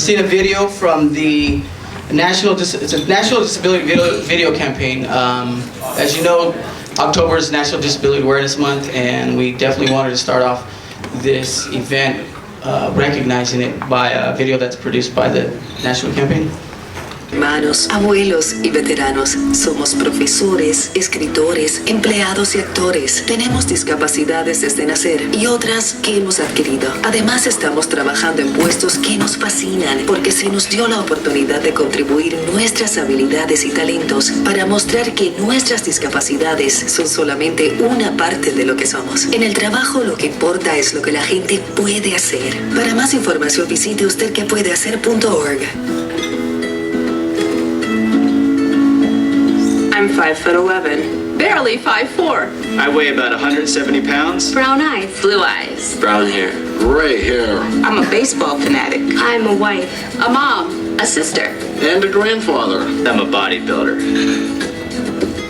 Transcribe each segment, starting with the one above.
seen a video from the National Disability video campaign. As you know, October is National Disability Awareness Month, and we definitely wanted to start off this event recognizing it by a video that's produced by the National Campaign. Hermanos, abuelos y veteranos, somos profesores, escritores, empleados y actores. Tenemos discapacidades desde nacer y otras que hemos adquirido. Además, estamos trabajando en puestos que nos fascinan porque se nos dio la oportunidad de contribuir nuestras habilidades y talentos para mostrar que nuestras discapacidades son solamente una parte de lo que somos. En el trabajo lo que importa es lo que la gente puede hacer. Para más información visite usted-que-puede-hacer.org. I'm 5'11", barely 5'4". I weigh about 170 pounds. Brown eyes, blue eyes, Brown hair. Gray hair. I'm a baseball fanatic. I'm a wife, A mom, a sister. And a grandfather. I'm a bodybuilder.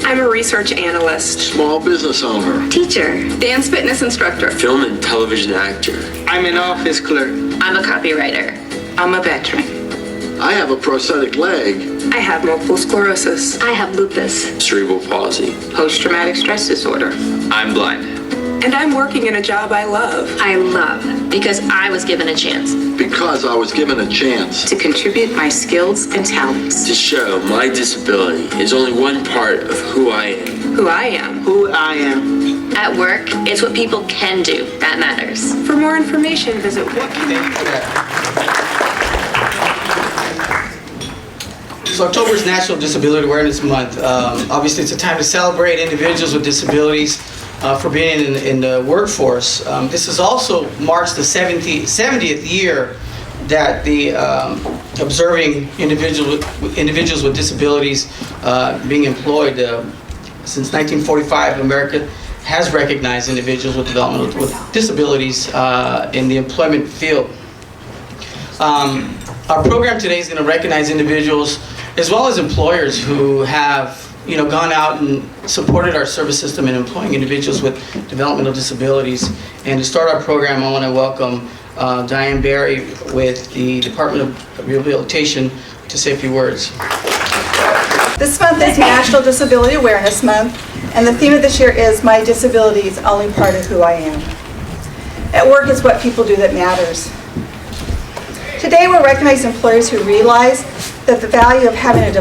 I'm a research analyst, Small business owner. teacher, dance fitness instructor. Film and television actor. I'm an office clerk. I'm a copywriter. I'm a veteran. I have a prosthetic leg. I have multiple sclerosis, I have lupus. Cerebral palsy. post-traumatic stress disorder. I'm blind. And I'm working in a job I love I love because I was given a chance. Because I was given a chance. to contribute my skills and talents. To show my disability is only one part of who I am. Who I am. Who I am. At work, it's what people can do that matters. For more information, visit Thank you for that. So October is National Disability Awareness Month. Obviously, it's a time to celebrate individuals with disabilities for being in the workforce. This is also marks the 70th year that the observing individuals with disabilities being employed. Since 1945, America has recognized individuals with disabilities in the employment field. Our program today is going to recognize individuals as well as employers who have gone out and supported our service system in employing individuals with developmental disabilities. And to start our program, I want to welcome Diane Berry with the Department of Rehabilitation to say a few words. This month is National Disability Awareness Month, and the theme of this year is My Disability is Only Part of Who I Am. At work, it's what people do that matters. Today, we're recognizing employers who realize that the value of having a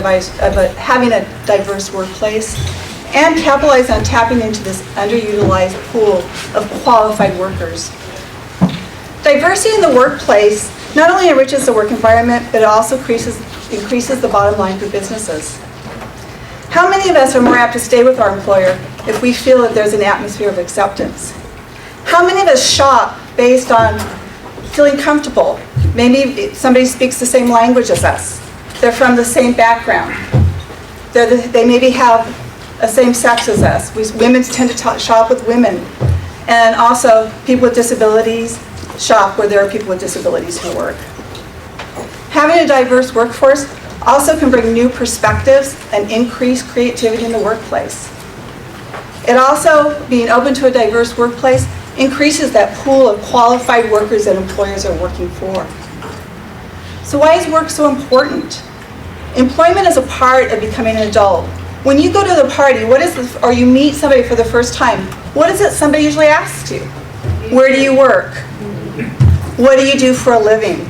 diverse workplace and capitalize on tapping into this underutilized pool of qualified workers. Diversity in the workplace not only enriches the work environment, but it also increases the bottom line for businesses. How many of us are more apt to stay with our employer if we feel that there's an atmosphere of acceptance? How many of us shop based on feeling comfortable? Maybe somebody speaks the same language as us. They're from the same background. They maybe have the same sex as us. Women tend to shop with women. And also, people with disabilities shop where there are people with disabilities who work. Having a diverse workforce also can bring new perspectives and increase creativity in the workplace. It also, being open to a diverse workplace, increases that pool of qualified workers that employers are working for. So why is work so important? Employment is a part of becoming an adult. When you go to the party, or you meet somebody for the first time, what is it somebody usually asks you? Where do you work? What do you do for a living?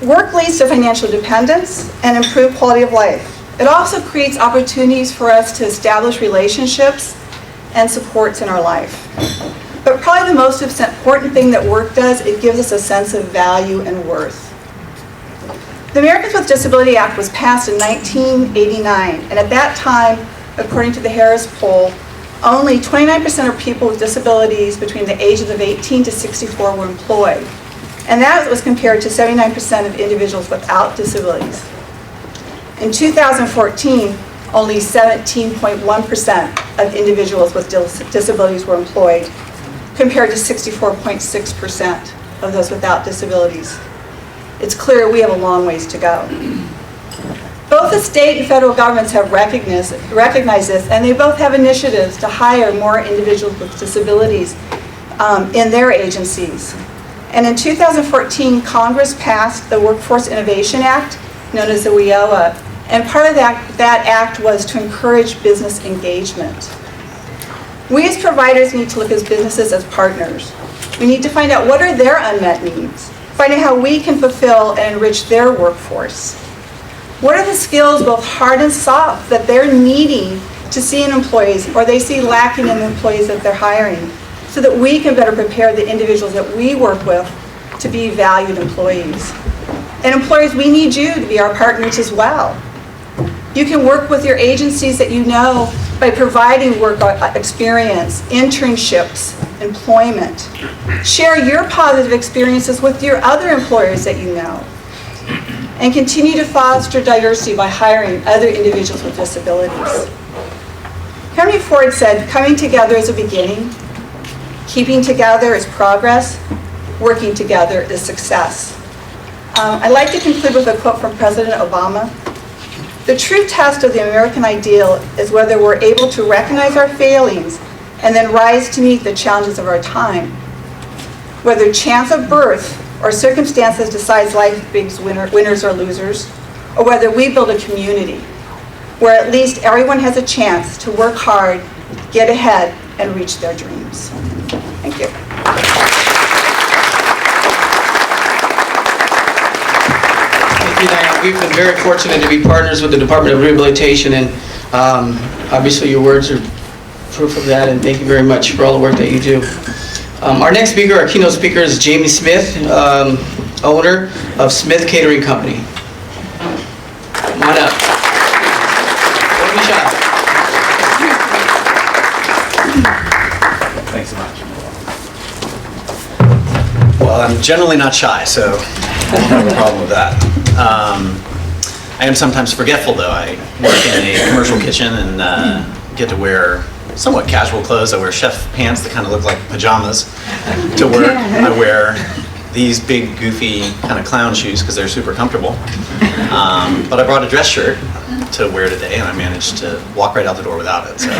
Work leads to financial independence and improved quality of life. It also creates opportunities for us to establish relationships and supports in our life. But probably the most important thing that work does, it gives us a sense of value and worth. The Americans with Disability Act was passed in 1989, and at that time, according to the Harris poll, only 29% of people with disabilities between the ages of 18 to 64 were employed. And that was compared to 79% of individuals without disabilities. In 2014, only 17.1% of individuals with disabilities were employed, compared to 64.6% of those without disabilities. It's clear we have a long ways to go. Both the state and federal governments have recognized this, and they both have initiatives to hire more individuals with disabilities in their agencies. And in 2014, Congress passed the Workforce Innovation Act, known as the WIOA, and part of that act was to encourage business engagement. We as providers need to look at businesses as partners. We need to find out what are their unmet needs, find out how we can fulfill and enrich their workforce. What are the skills, both hard and soft, that they're needing to see in employees or they see lacking in the employees that they're hiring, so that we can better prepare the individuals that we work with to be valued employees. And employers, we need you to be our partners as well. You can work with your agencies that you know by providing work experience, internships, employment. Share your positive experiences with your other employers that you know. And continue to foster diversity by hiring other individuals with disabilities. Henry Ford said, coming together is a beginning, keeping together is progress, working together is success. I'd like to conclude with a quote from President Obama. The true test of the American ideal is whether we're able to recognize our failings and then rise to meet the challenges of our time. Whether chance of birth or circumstances decides life brings winners or losers, or whether we build a community where at least everyone has a chance to work hard, get ahead, and reach their dreams. Thank you. Thank you, Diane. We've been very fortunate to be partners with the Department of Rehabilitation, and obviously your words are proof of that, and thank you very much for all the work that you do. Our next speaker, our keynote speaker, is Jamie Smith, owner of Smith Catering Company. Come on up. Don't be shy. Thanks so much. Well, I'm generally not shy, so I don't have a problem with that. I am sometimes forgetful, though. I work in a commercial kitchen and get to wear somewhat casual clothes. I wear chef pants that kind of look like pajamas to work. I wear these big, goofy kind of clown shoes because they're super comfortable. But I brought a dress shirt to wear today, and I managed to walk right out the door without it. So,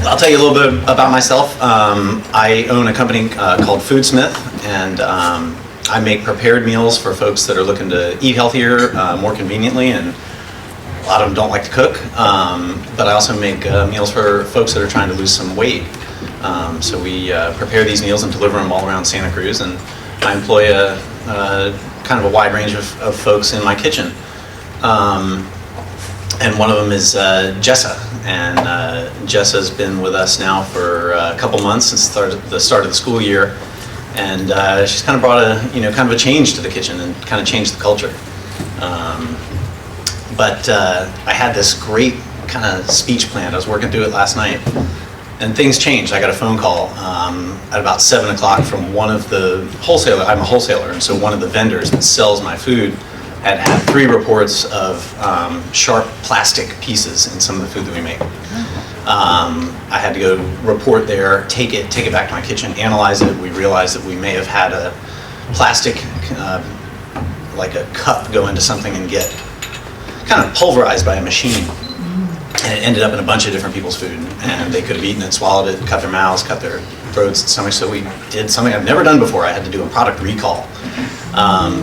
I'll tell you a little bit about myself. I own a company called Foodsmith, and I make prepared meals for folks that are looking to eat healthier, more conveniently, and a lot of them don't like to cook. But I also make meals for folks that are trying to lose some weight. So we prepare these meals and deliver them all around Santa Cruz, and I employ a kind of a wide range of folks in my kitchen. And one of them is Jessa, and Jessa's been with us now for a couple months since the start of the school year, and she's kind of brought kind of a change to the kitchen and kind of changed the culture. But I had this great kind of speech planned. I was working through it last night, and things changed. I got a phone call at about 7 o'clock from one of the wholesaler. I'm a wholesaler, and so one of the vendors that sells my food had 3 reports of sharp plastic pieces in some of the food that we make. I had to go report there, take it back to my kitchen, analyze it. We realized that we may have had a plastic, like a cup, go into something and get kind of pulverized by a machine. And it ended up in a bunch of different people's food, and they could have eaten it, swallowed it, cut their mouths, cut their throats and stomachs. So we did something I've never done before. I had to do a product recall.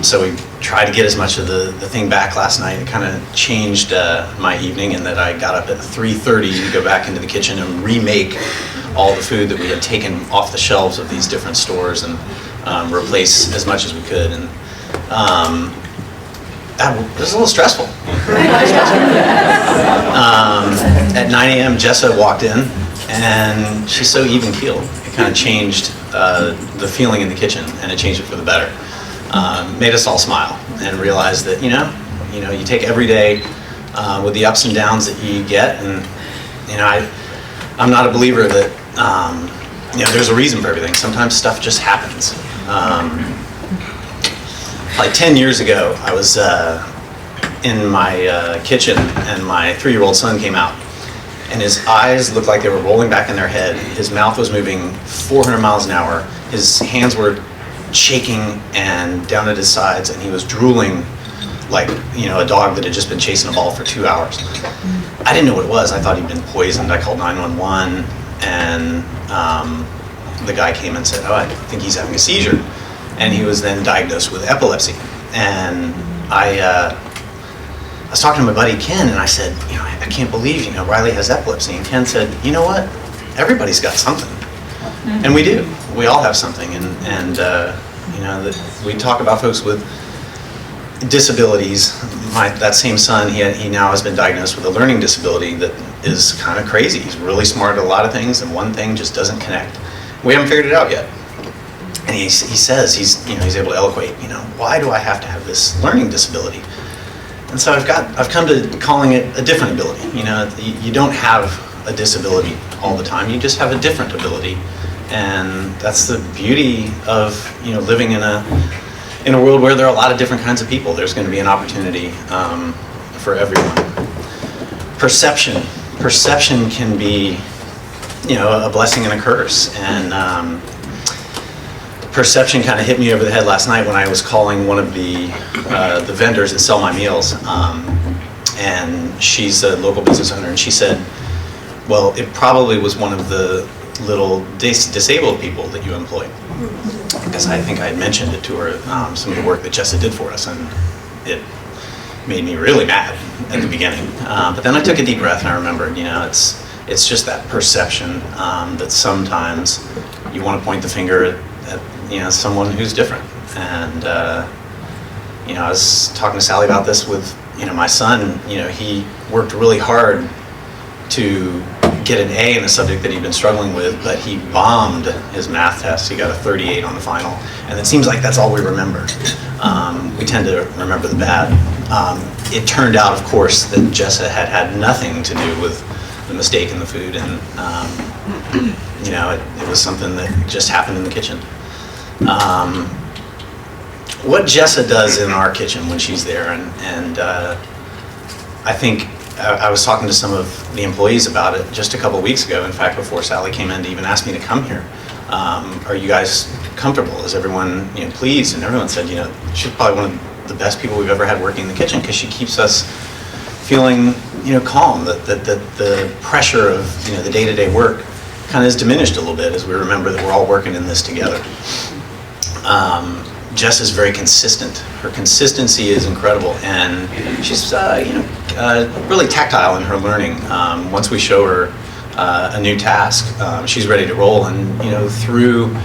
So we tried to get as much of the thing back last night. It kind of changed my evening, in that I got up at 3:30 to go back into the kitchen and remake all the food that we had taken off the shelves of these different stores, and replace as much as we could. And it was a little stressful. At 9 a.m., Jessa walked in, and she's so even-keeled. It kind of changed the feeling in the kitchen, and it changed it for the better. Made us all smile and realize that you take every day with the ups and downs that you get, and I'm not a believer that there's a reason for everything. Sometimes stuff just happens. Like 10 years ago, I was in my kitchen, and my 3-year-old son came out, and his eyes looked like they were rolling back in their head. His mouth was moving 400 miles an hour. His hands were shaking and down at his sides, and he was drooling like a dog that had just been chasing a ball for 2 hours. I didn't know what it was. I thought he'd been poisoned. I called 911, and the guy came and said, oh, I think he's having a seizure. And he was then diagnosed with epilepsy. And I was talking to my buddy Ken, and I said, I can't believe, Riley has epilepsy. And Ken said, you know what? Everybody's got something. And we do. We all have something. And we talk about folks with disabilities. That same son, he now has been diagnosed with a learning disability that is kind of crazy. He's really smart at a lot of things, and one thing just doesn't connect. We haven't figured it out yet. And he says he's able to eloquate. Why do I have to have this learning disability? And so I've come to calling it a different ability. You don't have a disability all the time. You just have a different ability, and that's the beauty of living in a world where there are a lot of different kinds of people. There's going to be an opportunity for everyone. Perception can be a blessing and a curse, and perception kind of hit me over the head last night when I was calling one of the vendors that sell my meals, and she's a local business owner, and she said, well, it probably was one of the little disabled people that you employ, because I think I had mentioned it to her, some of the work that Jessa did for us, and it made me really mad at the beginning, but then I took a deep breath and I remembered, it's just that perception that sometimes you want to point the finger at someone who's different. And I was talking to Sally about this with my son. He worked really hard to get an A in a subject that he'd been struggling with, but he bombed his math test. He got a 38 on the final, and it seems like that's all we remember. We tend to remember the bad. It turned out, of course, that Jessa had nothing to do with the mistake in the food, and it was something that just happened in the kitchen. What Jessa does in our kitchen when she's there, and I think I was talking to some of the employees about it just a couple of weeks ago, in fact, before Sally came in to even ask me to come here. Are you guys comfortable? Is everyone pleased? And everyone said, she's probably one of the best people we've ever had working in the kitchen, because she keeps us feeling calm, that the pressure of the day-to-day work kind of is diminished a little bit as we remember that we're all working in this together. Jess is very consistent. Her consistency is incredible, and she's really tactile in her learning. Once we show her a new task, she's ready to roll, and through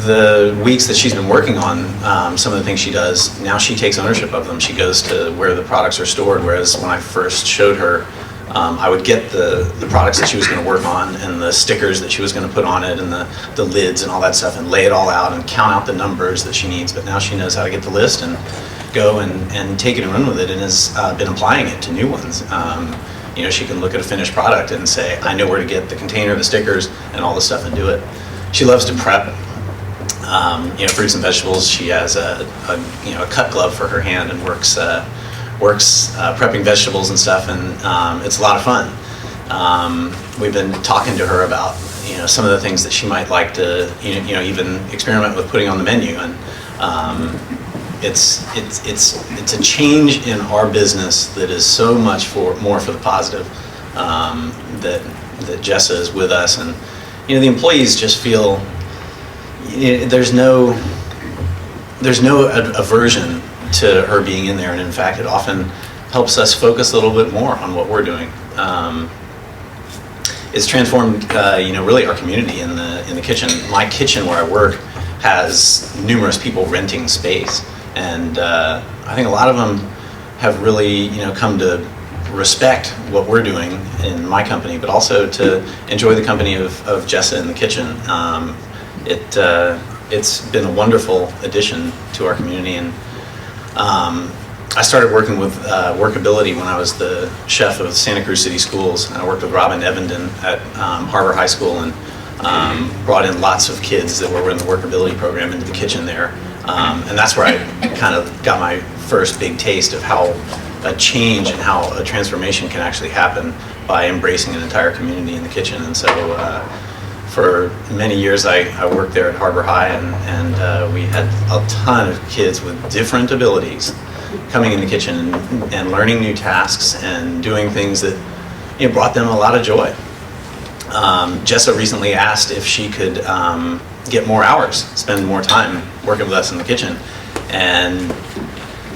the weeks that she's been working on some of the things she does, now she takes ownership of them. She goes to where the products are stored, whereas when I first showed her, I would get the products that she was going to work on and the stickers that she was going to put on it and the lids and all that stuff, and lay it all out and count out the numbers that she needs. But now she knows how to get the list and go and take it and run with it, and has been applying it to new ones. She can look at a finished product and say, I know where to get the container, the stickers, and all the stuff, and do it. She loves to prep. Fruits and vegetables. She has a cut glove for her hand and works prepping vegetables and stuff, and it's a lot of fun. We've been talking to her about some of the things that she might like to even experiment with putting on the menu, and it's a change in our business that is so much more for the positive, that Jessa is with us, and the employees just feel there's no aversion to her being in there, and in fact it often helps us focus a little bit more on what we're doing. It's transformed really our community in the kitchen. My kitchen where I work has numerous people renting space, and I think a lot of them have really come to respect what we're doing in my company, but also to enjoy the company of Jessa in the kitchen. It's been a wonderful addition to our community, and I started working with Workability when I was the chef of Santa Cruz City Schools. I worked with Robin Evenden at Harbor High School, and brought in lots of kids that were in the Workability program into the kitchen there. And that's where I kind of got my first big taste of how a change and how a transformation can actually happen by embracing an entire community in the kitchen. And so for many years I worked there at Harbor High, and we had a ton of kids with different abilities coming in the kitchen and learning new tasks and doing things that brought them a lot of joy. Jessa recently asked if she could get more hours, spend more time working with us in the kitchen. And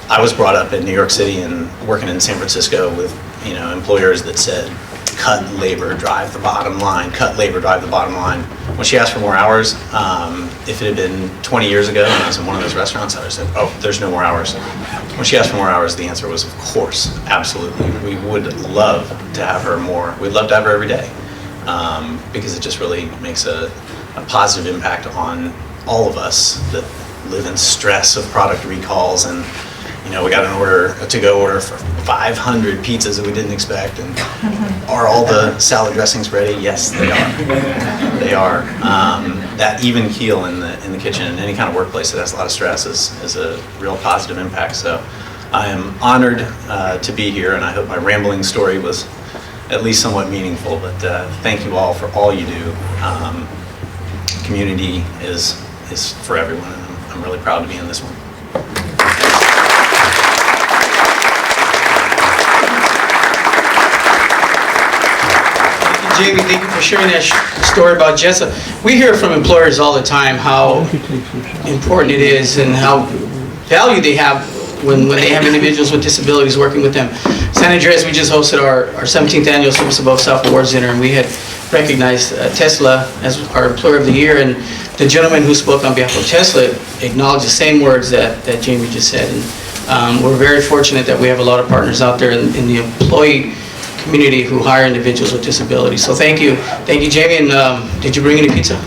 I was brought up in New York City and working in San Francisco with, employers that said, cut labor, drive the bottom line, cut labor, drive the bottom line. When she asked for more hours, if it had been 20 years ago and I was in one of those restaurants, I would have said, oh, there's no more hours. When she asked for more hours, the answer was, of course, absolutely. We would love to have her more. We'd love to have her every day because it just really makes a positive impact on all of us that live in stress of product recalls. And we got a to-go order for 500 pizzas that we didn't expect. And are all the salad dressings ready? Yes, they are. They are. That even keel in the kitchen in any kind of workplace that has a lot of stress is a real positive impact. So I am honored to be here, and I hope my rambling story was at least somewhat meaningful. But thank you all for all you do. Community is for everyone, and I'm really proud to be in this one. Jamie, thank you for sharing that story about Jessa. We hear from employers all the time how important it is and how value they have when they have individuals with disabilities working with them. San Andreas, we just hosted our 17th annual Service Above Self Awards dinner, and we had recognized Tesla as our Employer of the Year, and the gentleman who spoke on behalf of Tesla acknowledged the same words that Jamie just said. And we're very fortunate that we have a lot of partners out there in the employee community who hire individuals with disabilities. So thank you, Jamie. And did you bring any pizza?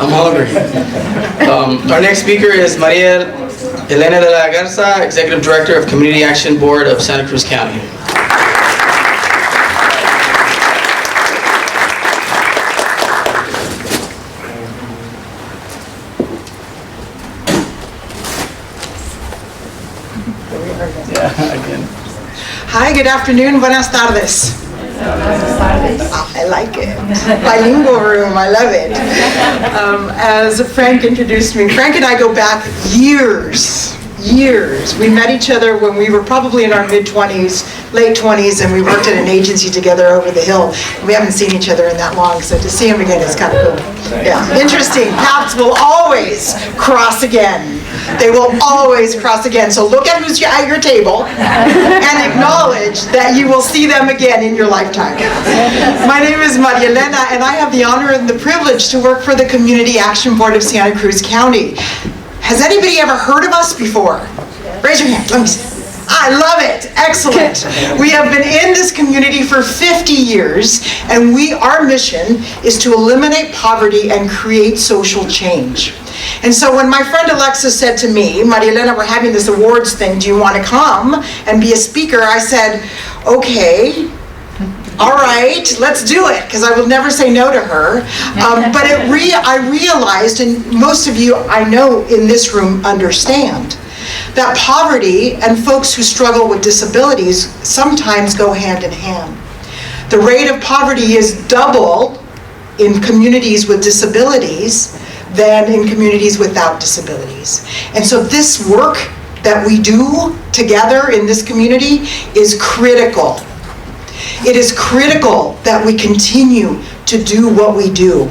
I'm hungry. Our next speaker is Maria Elena de la Garza, Executive Director of Community Action Board of Santa Cruz County. Hi, good afternoon, buenas tardes. I like it. Bilingual room, I love it. As Frank introduced me, Frank and I go back years. We met each other when we were probably in our mid-20s, late 20s, and we worked at an agency together over the hill. We haven't seen each other in that long, so to see him again is kind of cool. Yeah, interesting. Paths will always cross again. They will always cross again. So look at who's at your table and acknowledge that you will see them again in your lifetime. My name is Maria Elena, and I have the honor and the privilege to work for the Community Action Board of Santa Cruz County. Has anybody ever heard of us before? Raise your hand. Let me see. I love it. Excellent. We have been in this community for 50 years, and our mission is to eliminate poverty and create social change. And so when my friend Alexa said to me, Maria Elena, we're having this awards thing, do you want to come and be a speaker? I said, okay. All right, let's do it, because I will never say no to her. But I realized, and most of you I know in this room understand, that poverty and folks who struggle with disabilities sometimes go hand in hand. The rate of poverty is double in communities with disabilities than in communities without disabilities. And so this work that we do together in this community is critical. It is critical that we continue to do what we do.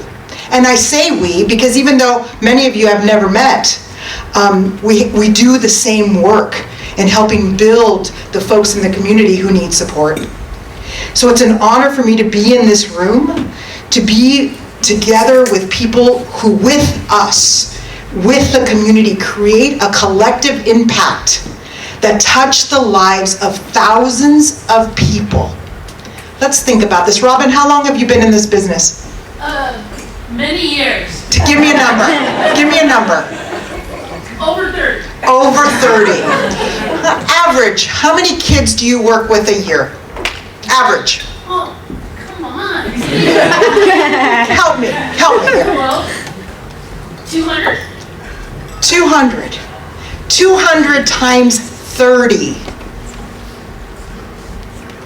And I say we because even though many of you have never met, we do the same work in helping build the folks in the community who need support. So it's an honor for me to be in this room, to be together with people who, with us, with the community, create a collective impact that touch the lives of thousands of people. Let's think about this. Robin, how long have you been in this business? Many years. Give me a number. Give me a number. Over 30. Over 30. Average, how many kids do you work with a year? Average. Oh, come on. Help me here. Well, 200. 200. 200 times 30.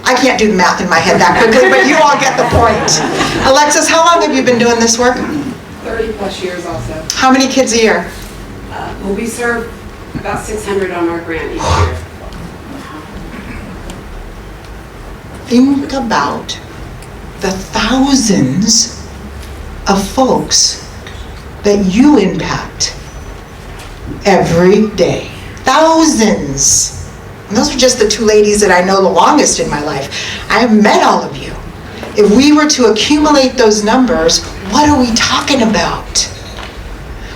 I can't do the math in my head that quickly, but you all get the point. Alexis, how long have you been doing this work? 30 plus years also. How many kids a year? Well, we serve about 600 on our grant each year. think about the thousands of folks that you impact every day. Thousands. And those are just the two ladies that I know the longest in my life. I have met all of you. If we were to accumulate those numbers, what are we talking about?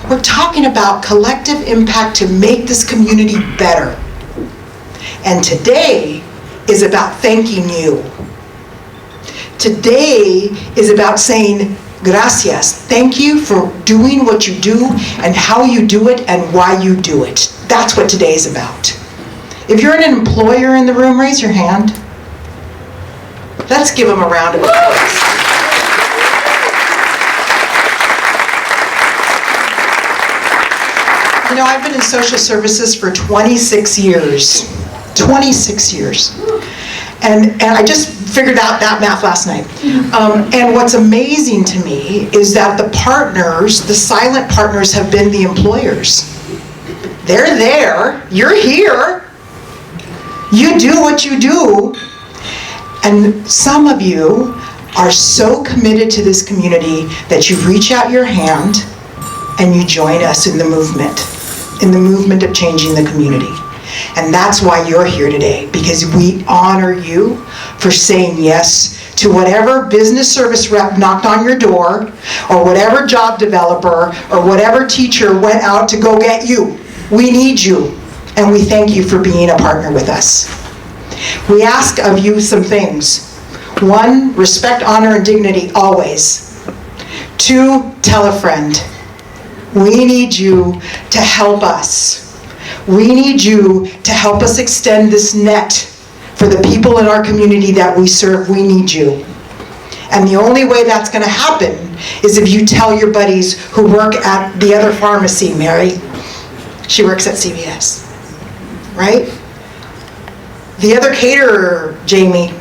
We're talking about collective impact to make this community better. And today is about thanking you. Today is about saying, gracias. Thank you for doing what you do and how you do it and why you do it. That's what today is about. If you're an employer in the room, raise your hand. Let's give them a round of applause. You know, I've been in social services for 26 years. 26 years. And I just figured out that math last night. And what's amazing to me is that the partners, the silent partners, have been the employers. They're there, you're here, you do what you do, and some of you are so committed to this community that you reach out your hand and you join us in the movement of changing the community. And that's why you're here today, because we honor you for saying yes to whatever business service rep knocked on your door, or whatever job developer, or whatever teacher went out to go get you. We need you, and we thank you for being a partner with us. We ask of you some things. 1, respect, honor, and dignity always. 2, tell a friend. We need you to help us. We need you to help us extend this net for the people in our community that we serve. We need you. And the only way that's going to happen is if you tell your buddies who work at the other pharmacy, Mary. She works at CVS, right? The other caterer, Jamie,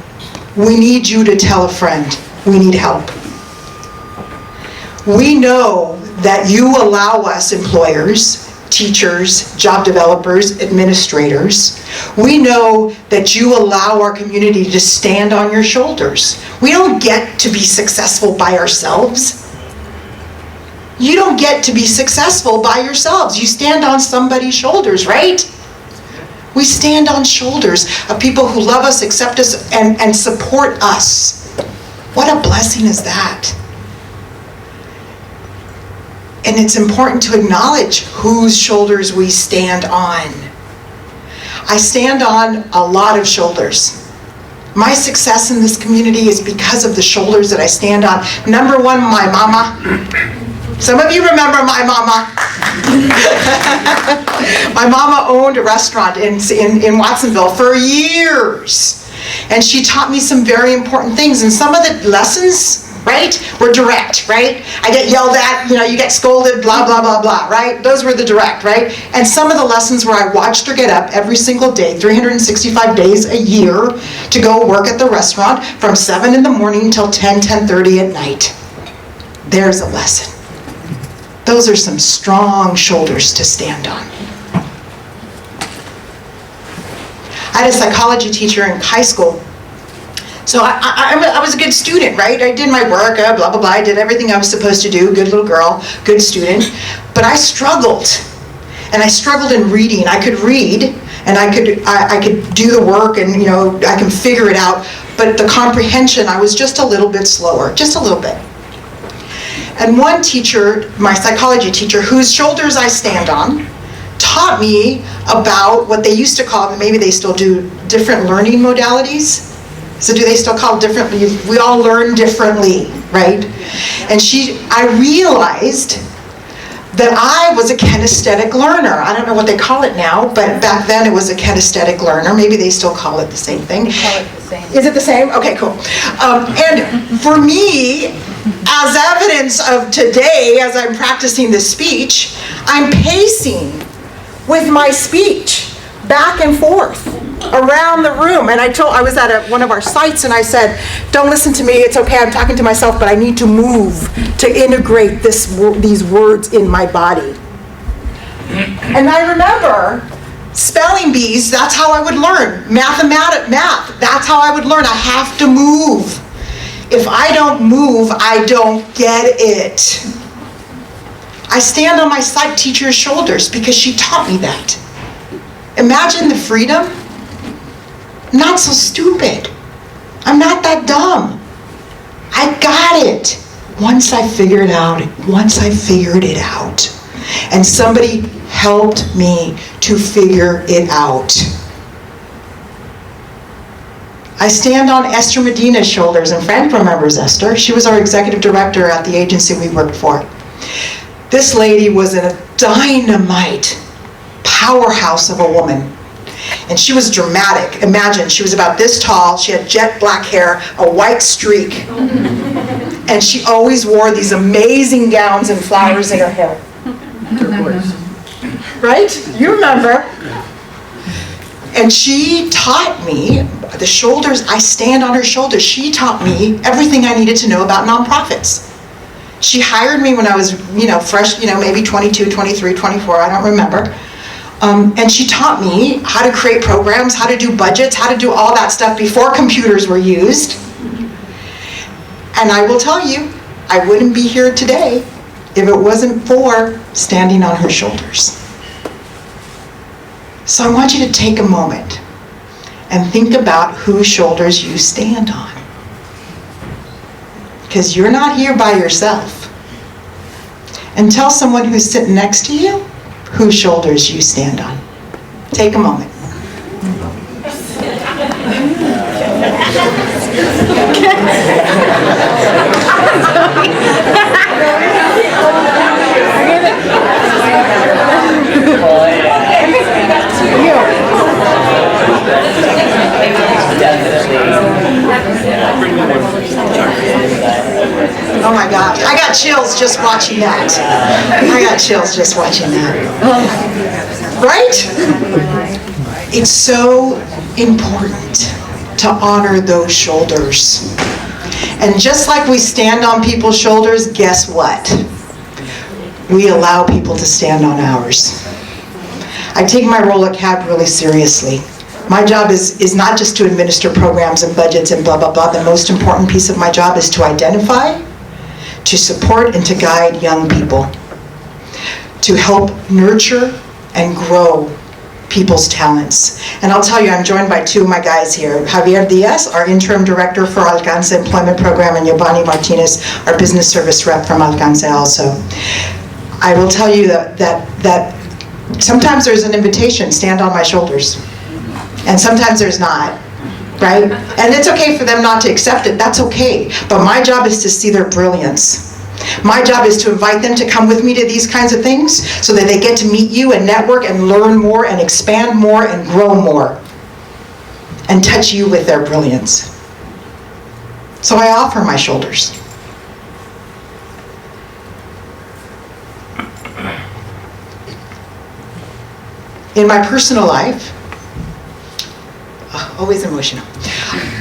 we need you to tell a friend. We need help. We know that you allow us, employers, teachers, job developers, administrators, we know that you allow our community to stand on your shoulders. We don't get to be successful by ourselves. You don't get to be successful by yourselves. You stand on somebody's shoulders, right? We stand on shoulders of people who love us, accept us, and support us. What a blessing is that? And it's important to acknowledge whose shoulders we stand on. I stand on a lot of shoulders. My success in this community is because of the shoulders that I stand on. Number 1, my mama. Some of you remember my mama. My mama owned a restaurant in Watsonville for years. And she taught me some very important things. And some of the lessons, right, were direct, right? I get yelled at, you get scolded, blah, blah, blah, blah, right? Those were the direct, right? And some of the lessons where I watched her get up every single day, 365 days a year, to go work at the restaurant from 7 in the morning till 10:30 at night. There's a lesson. Those are some strong shoulders to stand on. I had a psychology teacher in high school. So I was a good student, right? I did my work, blah, blah, blah. I did everything I was supposed to do. Good little girl, good student. But I struggled. And I struggled in reading. I could read, and I could do the work, and I can figure it out. But the comprehension, I was just a little bit slower, just a little bit. And one teacher, my psychology teacher, whose shoulders I stand on, taught me about what they used to call, maybe they still do, different learning modalities. So do they still call it differently? We all learn differently, right? And I realized that I was a kinesthetic learner. I don't know what they call it now, but back then it was a kinesthetic learner. Maybe they still call it the same thing. We call it the same. Is it the same? Okay, cool. And for me, as evidence of today, as I'm practicing this speech, I'm pacing with my speech back and forth around the room. And I was at one of our sites, and I said, don't listen to me, it's okay, I'm talking to myself, but I need to move to integrate these words in my body. And I remember spelling bees, that's how I would learn. Math, that's That's how I would learn. I have to move. If I don't move, I don't get it. I stand on my psych teacher's shoulders because she taught me that. Imagine the freedom. I'm not so stupid. I'm not that dumb. I got it. Once I figured it out. And somebody helped me to figure it out. I stand on Esther Medina's shoulders, and Frank remembers Esther. She was our executive director at the agency we worked for. This lady was a dynamite powerhouse of a woman. And she was dramatic. Imagine, she was about this tall, she had jet black hair, a white streak, and she always wore these amazing gowns and flowers in her hair. Right? You remember. And she taught me, the shoulders, I stand on her shoulders. She taught me everything I needed to know about nonprofits. She hired me when I was, fresh, maybe 22, 23, 24, I don't remember. And she taught me how to create programs, how to do budgets, how to do all that stuff before computers were used. And I will tell you, I wouldn't be here today if it wasn't for standing on her shoulders. So I want you to take a moment and think about whose shoulders you stand on. Because you're not here by yourself. And tell someone who's sitting next to you whose shoulders you stand on. Take a moment. Oh my gosh, I got chills just watching that. Right? It's so important to honor those shoulders. And just like we stand on people's shoulders, guess what? We allow people to stand on ours. I take my role at CAB really seriously. My job is not just to administer programs and budgets and blah, blah, blah. The most important piece of my job is to identify, to support, and to guide young people, to help nurture and grow people's talents. And I'll tell you, I'm joined by two of my guys here. Javier Diaz, our interim director for Alcance Employment Program, and Giovanni Martinez, our business service rep from Alcance also. I will tell you that sometimes there's an invitation, stand on my shoulders. And sometimes there's not, right? And it's okay for them not to accept it, that's okay. But my job is to see their brilliance. My job is to invite them to come with me to these kinds of things so that they get to meet you and network and learn more and expand more and grow more and touch you with their brilliance. So I offer my shoulders. In my personal life, always emotional.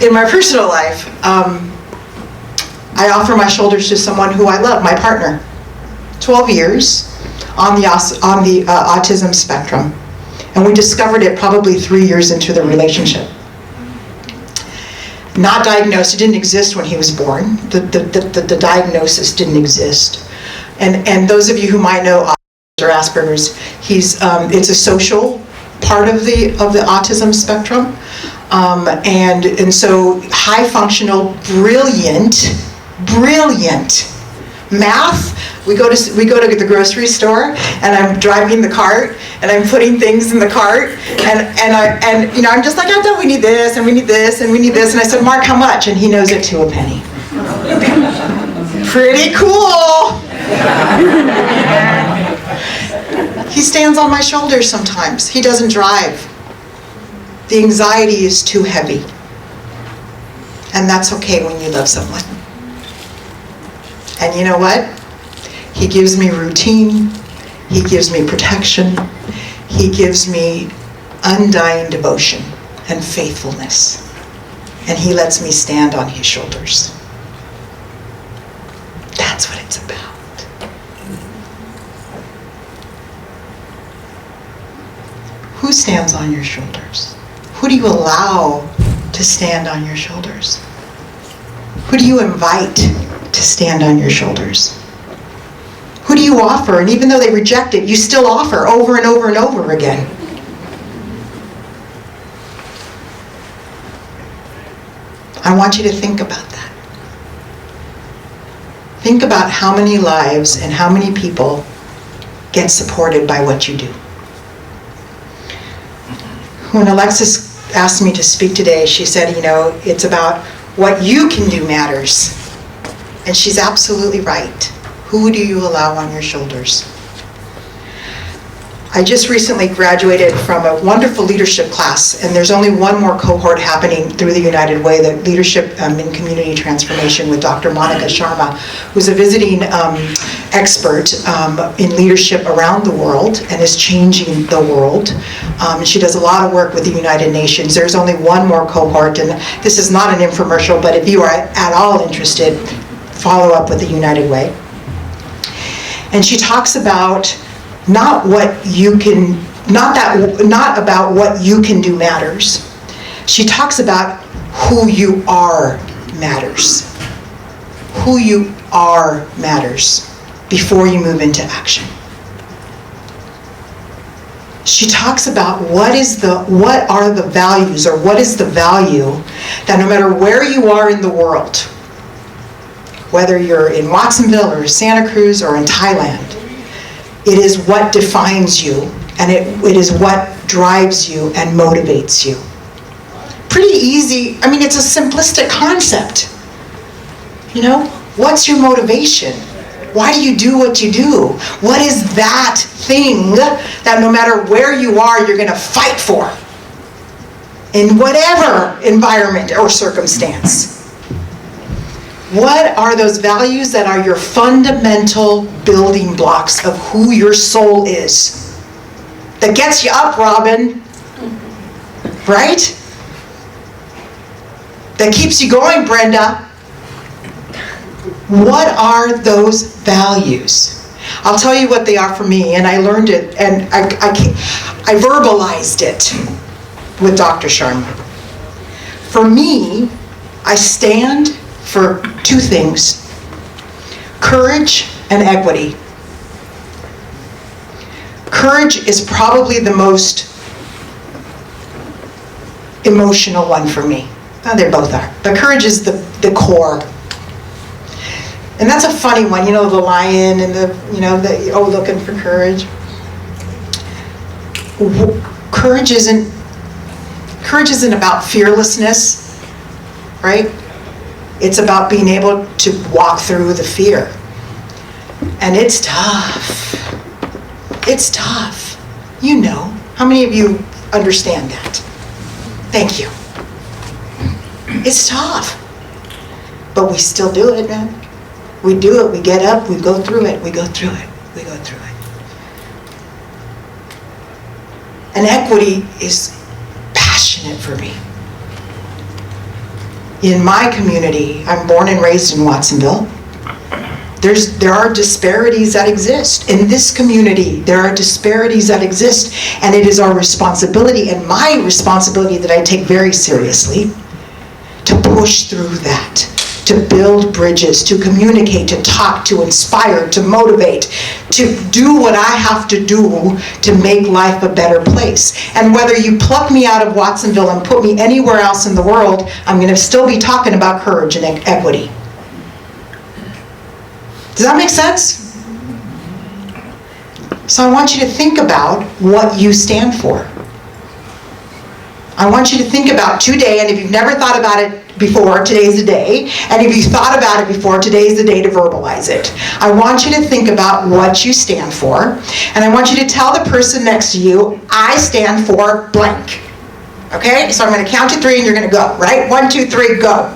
In my personal life, I offer my shoulders to someone who I love, my partner. 12 years on the autism spectrum. And we discovered it probably 3 years into the relationship. Not diagnosed, it didn't exist when he was born. The diagnosis didn't exist. And those of you who might know Autism or Asperger's, it's a social part of the autism spectrum. And so high functional, brilliant. Math, we go to the grocery store and I'm driving the cart and I'm putting things in the cart and I'm just like, I know we need this and we need this and we need this, and I said, Mark, how much? And he knows it to a penny. Pretty cool. He stands on my shoulders sometimes. He doesn't drive. The anxiety is too heavy. And that's okay when you love someone. And you know what? He gives me routine. He gives me protection. He gives me undying devotion and faithfulness. And he lets me stand on his shoulders. That's what it's about. Who stands on your shoulders? Who do you allow to stand on your shoulders? Who do you invite to stand on your shoulders? Who do you offer? And even though they reject it, you still offer over and over and over again. I want you to think about that. Think about how many lives and how many people get supported by what you do. When Alexis asked me to speak today, she said, it's about what you can do matters. And she's absolutely right. Who do you allow on your shoulders? I just recently graduated from a wonderful leadership class, and there's only one more cohort happening through the United Way, the Leadership in Community Transformation with Dr. Monica Sharma, who's a visiting expert in leadership around the world and is changing the world. She does a lot of work with the United Nations. There's only one more cohort, and this is not an infomercial, but if you are at all interested, follow up with the United Way. And she talks about not about what you can do matters. She talks about who you are matters. Who you are matters before you move into action. She talks about what are the values, or what is the value that no matter where you are in the world, whether you're in Watsonville or Santa Cruz or in Thailand, it is what defines you, and it is what drives you and motivates you. Pretty easy. I mean, it's a simplistic concept. What's your motivation? Why do you do what you do? What is that thing that no matter where you are, you're going to fight for in whatever environment or circumstance? What are those values that are your fundamental building blocks of who your soul is? That gets you up, Robin. Right? That keeps you going, Brenda. What are those values? I'll tell you what they are for me, and I learned it, and I verbalized it with Dr. Sharma. For me, I stand for two things: courage and equity. Courage is probably the most emotional one for me. They both are, but courage is the core. And that's a funny one, the lion and looking for courage. Courage isn't about fearlessness, right? It's about being able to walk through the fear. And it's tough. It's tough. How many of you understand that? Thank you. It's tough. But we still do it, man. We do it, we get up, we go through it, we go through it, we go through it. And equity is passionate for me. In my community, I'm born and raised in Watsonville, there are disparities that exist. In this community, there are disparities that exist, and it is our responsibility, and my responsibility that I take very seriously, to push through that, to build bridges, to communicate, to talk, to inspire, to motivate, to do what I have to do to make life a better place. And whether you pluck me out of Watsonville and put me anywhere else in the world, I'm going to still be talking about courage and equity. Does that make sense? So I want you to think about what you stand for. I want you to think about today, and if you've never thought about it before, today's the day. And if you thought about it before, today's the day to verbalize it. I want you to think about what you stand for, and I want you to tell the person next to you, I stand for blank. Okay? So I'm going to count to 3 and you're going to go, right? 1, 2, 3, go.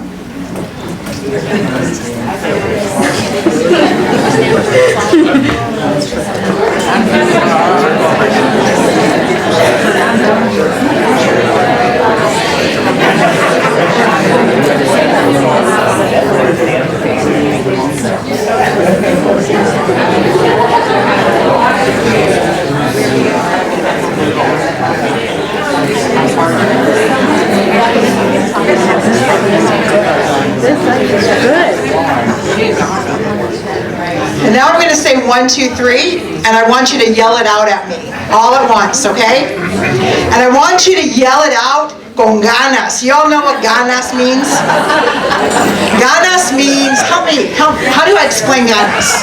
And now I'm going to say 1, 2, 3, and I want you to yell it out at me, all at once, okay? And I want you to yell it out con ganas. You all know what ganas means? Ganas means, how do I explain ganas?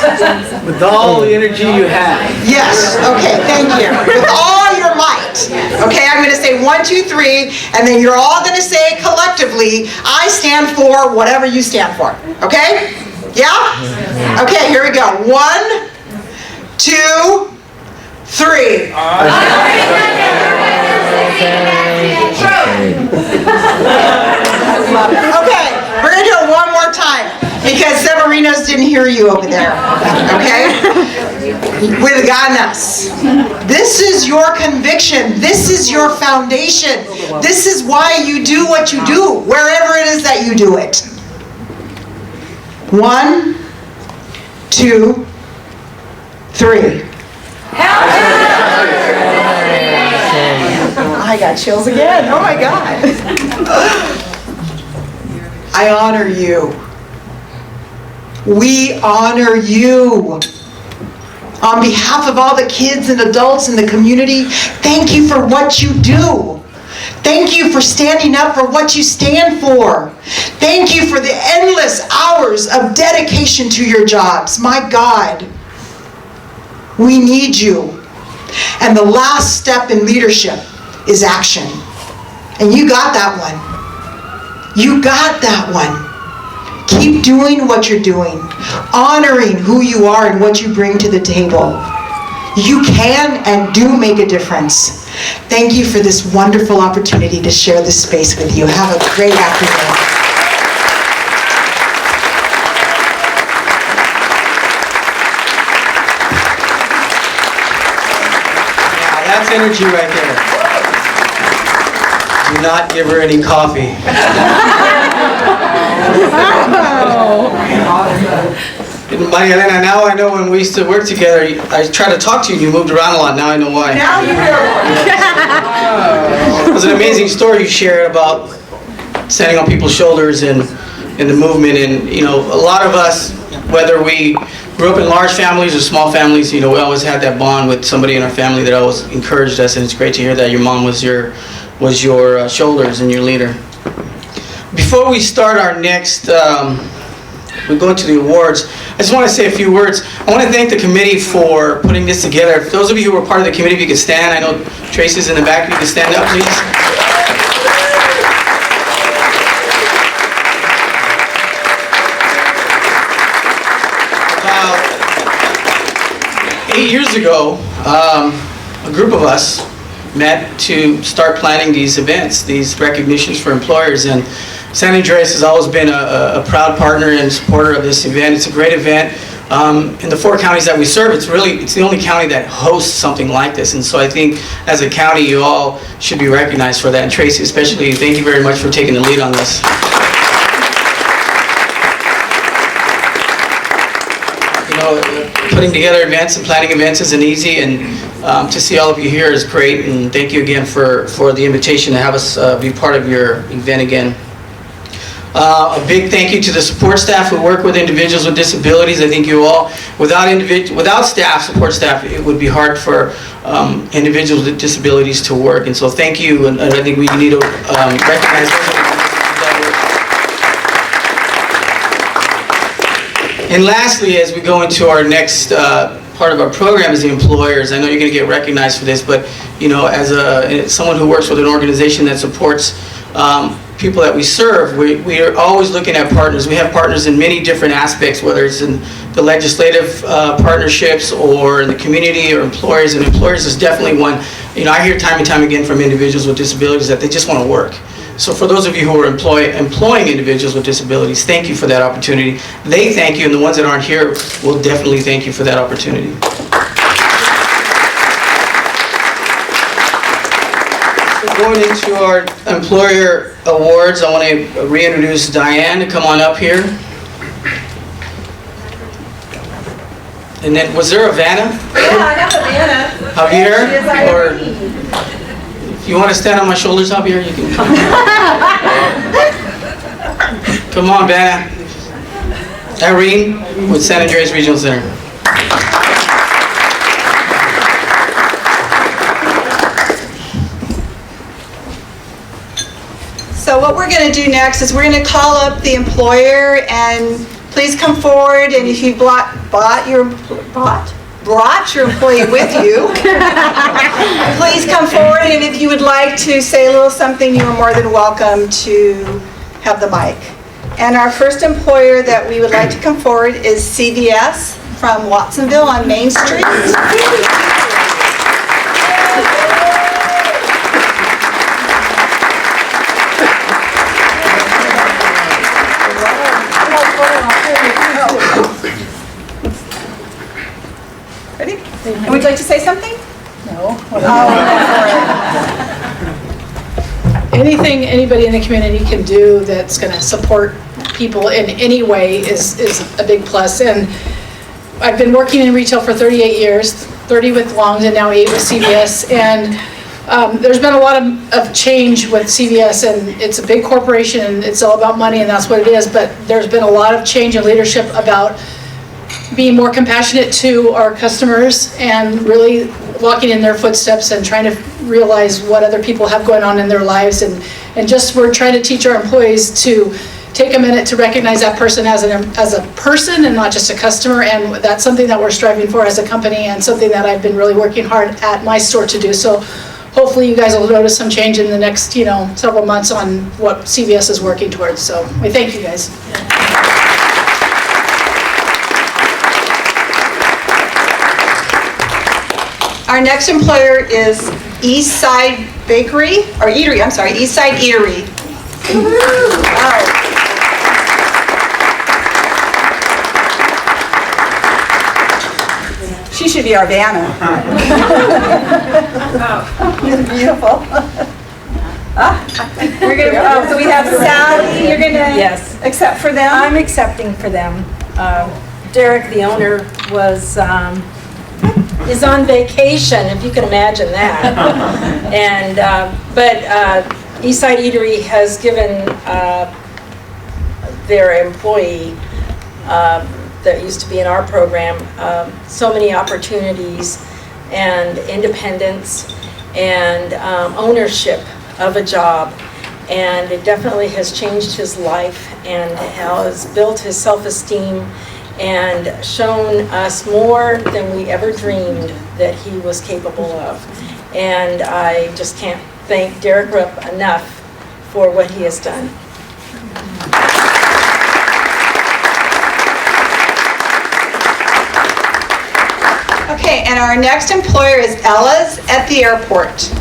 With all the energy you have. Yes, okay, thank you. With all your might. Okay, I'm going to say 1, 2, 3, and then you're all going to say collectively, I stand for whatever you stand for. Okay? Yeah? Okay, here we go. 1, 2, 3. Okay, we're going to do it one more time because Severinos didn't hear you over there. Okay? With ganas. This is your conviction. This is your foundation. This is why you do what you do, wherever it is that you do it. 1, 2, 3. I got chills again. Oh my God. I honor you. We honor you. On behalf of all the kids and adults in the community, thank you for what you do. Thank you for standing up for what you stand for. Thank you for the endless hours of dedication to your jobs. My God, we need you. And the last step in leadership is action. And you got that one. You got that one. Keep doing what you're doing, honoring who you are and what you bring to the table. You can and do make a difference. Thank you for this wonderful opportunity to share this space with you. Have a great afternoon. That's energy right there. Do not give her any coffee. Maria Elena, now I know when we used to work together, I tried to talk to you and you moved around a lot. Now I know why. Now you know. It was an amazing story you shared about standing on people's shoulders and the movement. And, you know, a lot of us, whether we grew up in large families or small families, you know, we always had that bond with somebody in our family that always encouraged us. And it's great to hear that your mom was your shoulders and your leader. Before we start our next, we go into the awards, I just want to say a few words. I want to thank the committee for putting this together. For those of you who were part of the committee, if you could stand. I know Tracy's in the back. If you could stand up, please. About 8 years ago, a group of us met to start planning these events, these recognitions for employers. And San Andreas has always been a proud partner and supporter of this event. It's a great event. In the 4 counties that we serve, it's the only county that hosts something like this. And so I think as a county, you all should be recognized for that. And Tracy, especially, thank you very much for taking the lead on this. You know, putting together events and planning events isn't easy, and to see all of you here is great. And thank you again for the invitation to have us be part of your event again. A big thank you to the support staff who work with individuals with disabilities. I think you all, without staff, support staff, it would be hard for individuals with disabilities to work. And so thank you, and I think we need to recognize those. And lastly, as we go into our next part of our program is the employers. I know you're going to get recognized for this, but you know, as someone who works with an organization that supports people that we serve, we are always looking at partners. We have partners in many different aspects, whether it's in the legislative partnerships or in the community or employers. And employers is definitely one. You know, I hear time and time again from individuals with disabilities that they just want to work. So for those of you who are employing individuals with disabilities, thank you for that opportunity. They thank you, and the ones that aren't here will definitely thank you for that opportunity. Going into our employer awards, I want to reintroduce Diane to come on up here. And then, was there a Vanna? Yeah, I have a Vanna. Javier? Or if you want to stand on my shoulders, Javier, you can come. Come on, Vanna. Irene with San Andreas Regional Center. So what we're going to do next is we're going to call up the employer, and please come forward, and if you brought your employee with you, please come forward, and if you would like to say a little something, you are more than welcome to have the mic. And our first employer that we would like to come forward is CVS from Watsonville on Main Street. Ready? And would you like to say something? No. Anything anybody in the community can do that's going to support people in any way is a big plus. And I've been working in retail for 38 years, 30 with Longs and now 8 with CVS. And there's been a lot of change with CVS, and it's a big corporation and it's all about money, and that's what it is. But there's been a lot of change in leadership about being more compassionate to our customers and really walking in their footsteps and trying to realize what other people have going on in their lives. And just we're trying to teach our employees to take a minute to recognize that person as a person and not just a customer. And that's something that we're striving for as a company, and something that I've been really working hard at my store to do. So hopefully you guys will notice some change in the next, several months on what CVS is working towards. So we thank you guys. Our next employer is Eastside Eatery. Eastside Eatery. Wow. She should be our Vanna. Beautiful. So we have Sally. You're gonna accept for them. I'm accepting for them. Derek, the owner, is on vacation, if you can imagine that. But Eastside Eatery has given their employee that used to be in our program so many opportunities and independence and ownership of a job. And it definitely has changed his life and has built his self-esteem and shown us more than we ever dreamed that he was capable of. And I just can't thank Derek Rupp enough for what he has done. Okay, and our next employer is Ella's at the airport.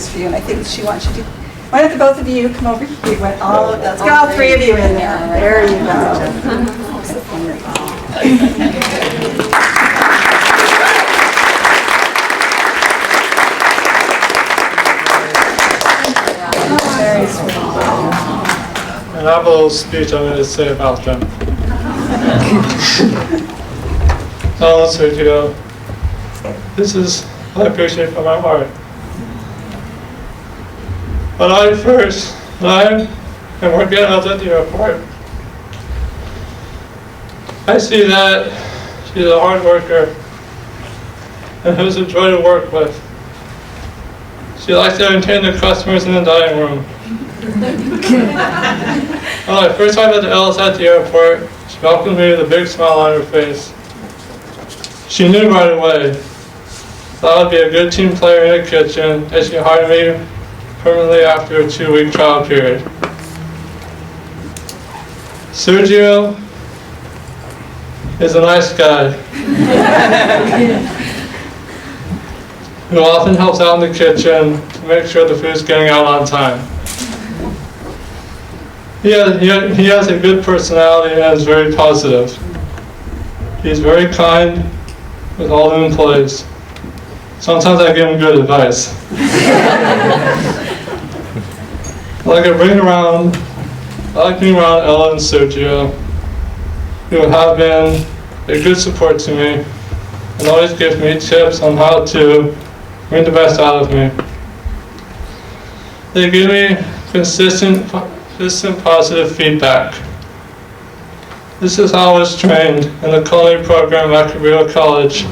For you, and I think she wants you to. Why don't the both of you come over here? Let's get all three of you in there. There you go. And I have a little speech I'm going to say about them. Sergio, this is what I appreciate from my heart. When I first arrived and working out at the airport, I see that she's a hard worker and who's a joy to work with. She likes to entertain the customers in the dining room. When I first arrived at the Ellis at the airport, she welcomed me with a big smile on her face. She knew right away that I would be a good team player in the kitchen, and she hired me permanently after a 2-week trial period. Sergio is a nice guy who often helps out in the kitchen to make sure the food's getting out on time. He has a good personality and is very positive. He's very kind with all the employees. Sometimes I give him good advice. I like being around Ella and Sergio, who have been a good support to me and always give me tips on how to bring the best out of me. They give me consistent positive feedback. This is how I was trained in the culinary program at Cabrillo College.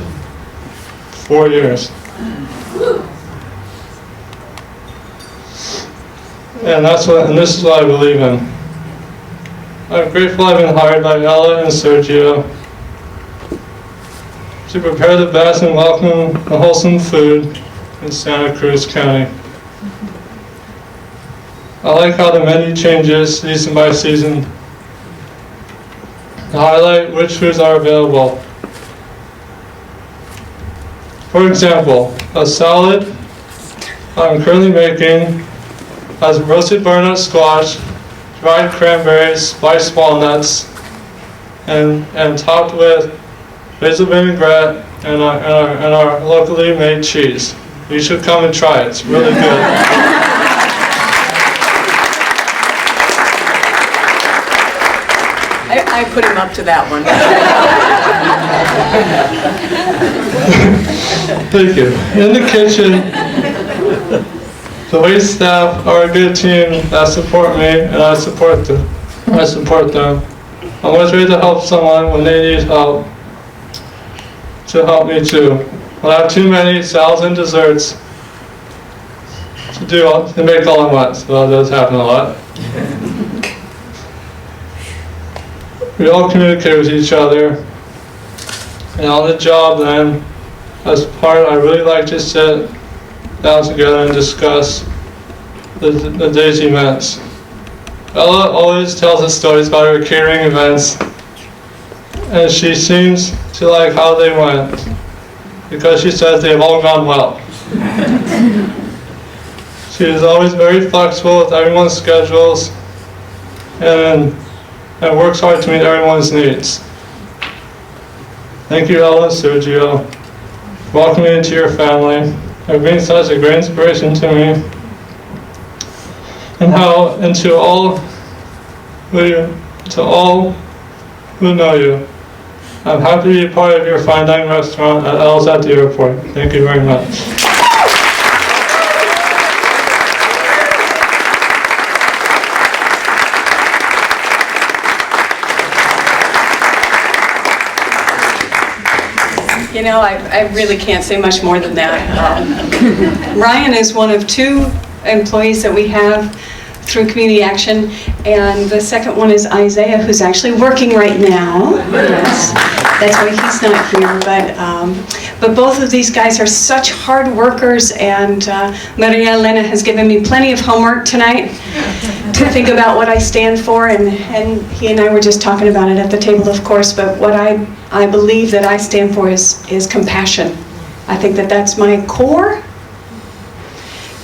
4 years. And this is what I believe in. I'm grateful I've been hired by Ella and Sergio to prepare the best and welcome and wholesome food in Santa Cruz County. I like how the menu changes season by season to highlight which foods are available. For example, a salad I'm currently making has roasted butternut squash, dried cranberries, spiced walnuts, and topped with basil vinaigrette and our locally made cheese. You should come and try it. It's really good. I put him up to that one. Thank you. In the kitchen, the wait staff are a good team that support me, and I support them. I'm always ready to help someone when they need help, to help me too. When I have too many salads and desserts to make all at once, well, that does happen a lot. We all communicate with each other, and on the job then, as part, I really like to sit down together and discuss the day's events. Ella always tells us stories about her catering events, and she seems to like how they went, because she says they've all gone well. She is always very flexible with everyone's schedules, and works hard to meet everyone's needs. Thank you, Ella and Sergio. Welcome me into your family. You've been such a great inspiration to me. And to all who know you. I'm happy to be part of your fine dining restaurant at L's at the airport. Thank you very much. You know, I really can't say much more than that. Ryan is one of 2 employees that we have through Community Action, and the second one is Isaiah, who's actually working right now. Yes, that's why he's not here. But both of these guys are such hard workers, and Maria Elena has given me plenty of homework tonight to think about what I stand for, and he and I were just talking about it at the table, of course, but what I believe that I stand for is compassion. I think that that's my core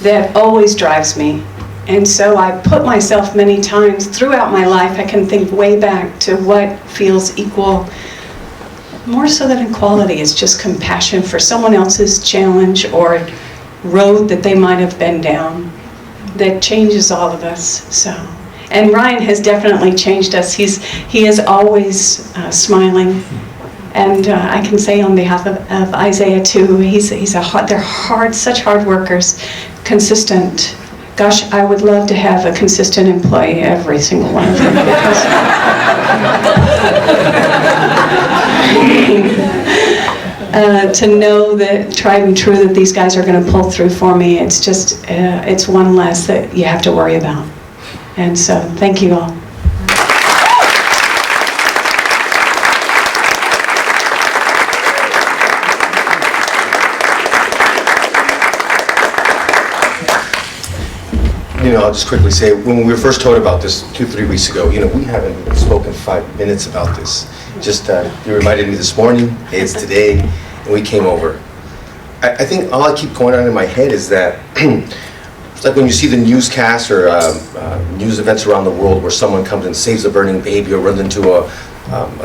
that always drives me. And so I put myself many times throughout my life, I can think way back to what feels equal, more so than equality, is just compassion for someone else's challenge or road that they might have been down that changes all of us. So, and Ryan has definitely changed us. He is always smiling. And I can say on behalf of Isaiah too, they're hard, such hard workers, consistent. Gosh, I would love to have a consistent employee, every single one of them. To know that tried and true that these guys are going to pull through for me, it's just, it's one less that you have to worry about. And so, thank you all. You know, I'll just quickly say, when we were first told about this 2-3 weeks ago, you know, we haven't spoken 5 minutes about this. Just, you reminded me this morning, hey, it's today, and we came over. I think all I keep going on in my head is that, it's like when you see the newscasts or news events around the world where someone comes and saves a burning baby or runs into a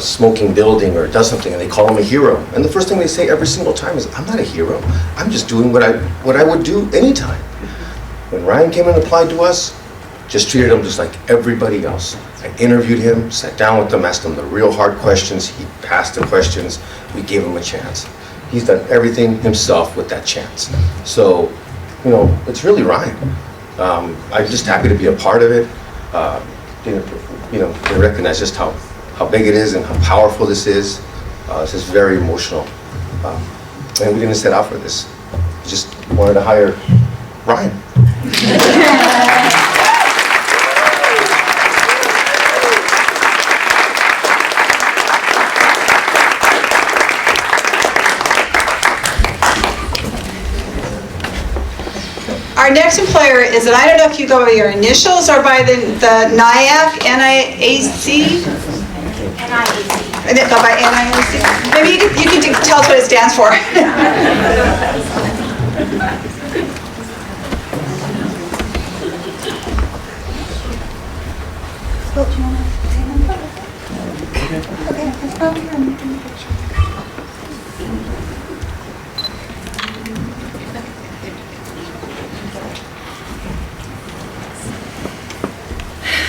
smoking building or does something and they call him a hero. And the first thing they say every single time is, I'm not a hero. I'm just doing what I would do anytime. When Ryan came and applied to us, just treated him just like everybody else. I interviewed him, sat down with him, asked him the real hard questions. He passed the questions. We gave him a chance. He's done everything himself with that chance. So, it's really Ryan. I'm just happy to be a part of it. To recognize just how big it is and how powerful this is. This is very emotional. And we didn't set out for this. We just wanted to hire Ryan. Our next employer is, and I don't know if you go by your initials or by the NIAC, N-I-A-C? And then go by NIAC? Maybe you can tell us what it stands for.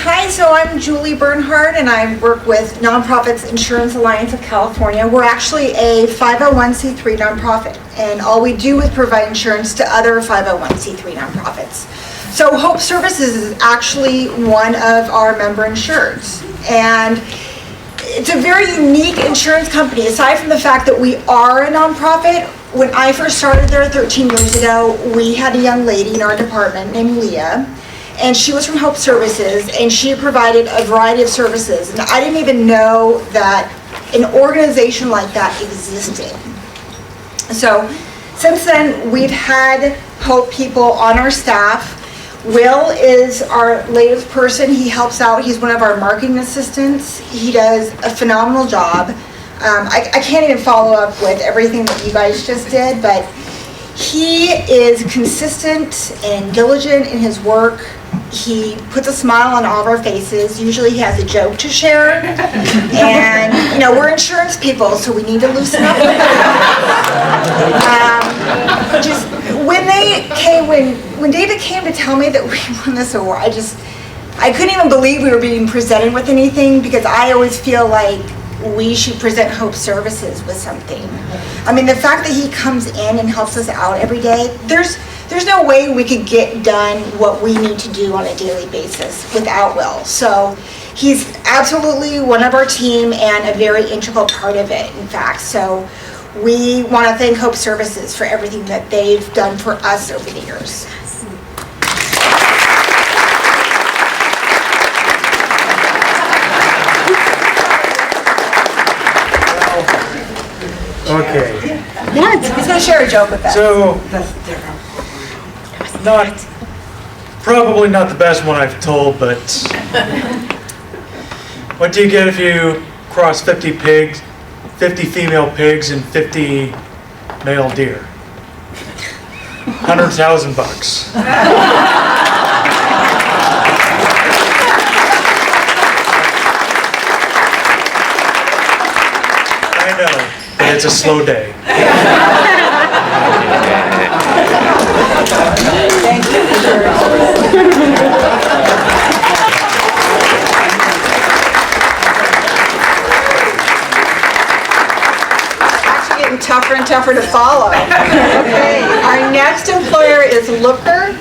Hi, so I'm Julie Bernhardt, and I work with Nonprofits Insurance Alliance of California. We're actually a 501c3 nonprofit, and all we do is provide insurance to other 501c3 nonprofits. So Hope Services is actually one of our member insureds, and it's a very unique insurance company. Aside from the fact that we are a nonprofit, when I first started there 13 years ago, we had a young lady in our department named Leah. And she was from Hope Services, and she provided a variety of services. And I didn't even know that an organization like that existed. So since then, we've had Hope people on our staff. Will is our latest person. He helps out. He's one of our marketing assistants. He does a phenomenal job. I can't even follow up with everything that you guys just did, but he is consistent and diligent in his work. He puts a smile on all of our faces. Usually he has a joke to share. And, we're insurance people, so we need to loosen up. Just when David came to tell me that we won this award, I couldn't even believe we were being presented with anything, because I always feel like we should present Hope Services with something. I mean, the fact that he comes in and helps us out every day, there's no way we could get done what we need to do on a daily basis without Will. So he's absolutely one of our team and a very integral part of it, in fact. So we want to thank Hope Services for everything that they've done for us over the years. Okay. What? He's going to share a joke with us. So, probably not the best one I've told, but what do you get if you cross 50 female pigs and 50 male deer? $100,000. I know, but it's a slow day. Thank you. Actually getting tougher and tougher to follow. Okay, our next employer is Looker.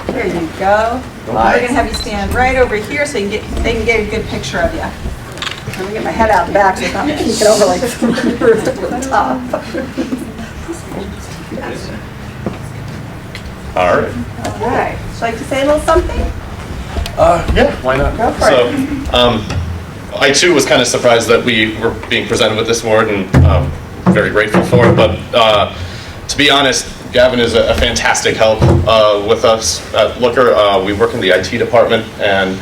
There you go. We're going to have you stand right over here so they can get a good picture of you. I'm going to get my head out and back so it's not peeking over like the top. All right. All right. Would you like to say a little something? Yeah, why not? Go for it. I too was kind of surprised that we were being presented with this award, and very grateful for it. But to be honest, Gavin is a fantastic help with us at Looker. We work in the IT department, and